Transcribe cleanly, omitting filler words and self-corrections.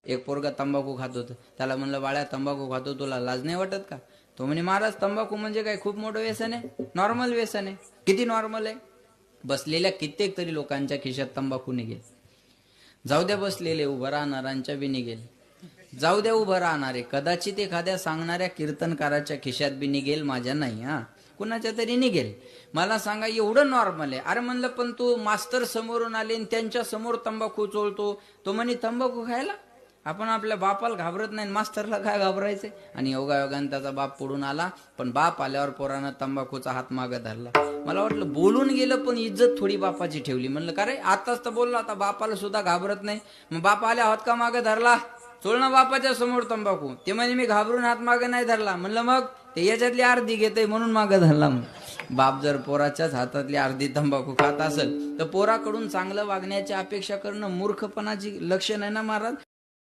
एक पोरगा तंबाखू खात होतं. त्याला म्हणलं, बाळ्या तंबाखू खातो, तुला लाज नाही वाटत का? तो म्हणे, महाराज तंबाखू म्हणजे काय खूप मोठं व्यसन आहे? नॉर्मल व्यसन आहे. किती नॉर्मल आहे? बसलेल्या कित्येक तरी लोकांच्या खिशात तंबाखू निघेल. जाऊ द्या बसलेले, उभं राहणाऱ्यांच्या बी निघेल. जाऊ द्या उभं राहणारे, कदाचित एखाद्या सांगणाऱ्या कीर्तनकाराच्या खिशात बी निघेल, माझ्या नाही. हा, कुणाच्या तरी निघेल. मला सांगा, एवढं नॉर्मल आहे? अरे म्हणलं, पण तू मास्तर समोरून आले आणि त्यांच्या समोर तंबाखू चोळतो. तो म्हणे तंबाखू खायला आपण आपल्या बापाला घाबरत नाही, मास्तरला काय घाबरायचंय? आणि योगायोगाने त्याचा बाप पुढून आला, पण बाप आल्यावर पोरानं तंबाखूचा हात मागं धरला. मला वाटलं बोलून गेलं, पण इज्जत थोडी बापाची ठेवली. म्हणलं का रे, आताच तर बोललो, आता बापाला सुद्धा घाबरत नाही. मग बाप आल्या हात का मागं धरला? चोळणं बापाच्या समोर तंबाखू. ते म्हणे मी घाबरून हात मागे नाही धरला. म्हणलं मग ते याच्यातली अर्धी घेते म्हणून मागं धरला. बाप जर पोराच्याच हातातली अर्धी तंबाखू खात असेल तर पोराकडून चांगलं वागण्याची अपेक्षा करणं मूर्खपणाची लक्षण आहे ना महाराज.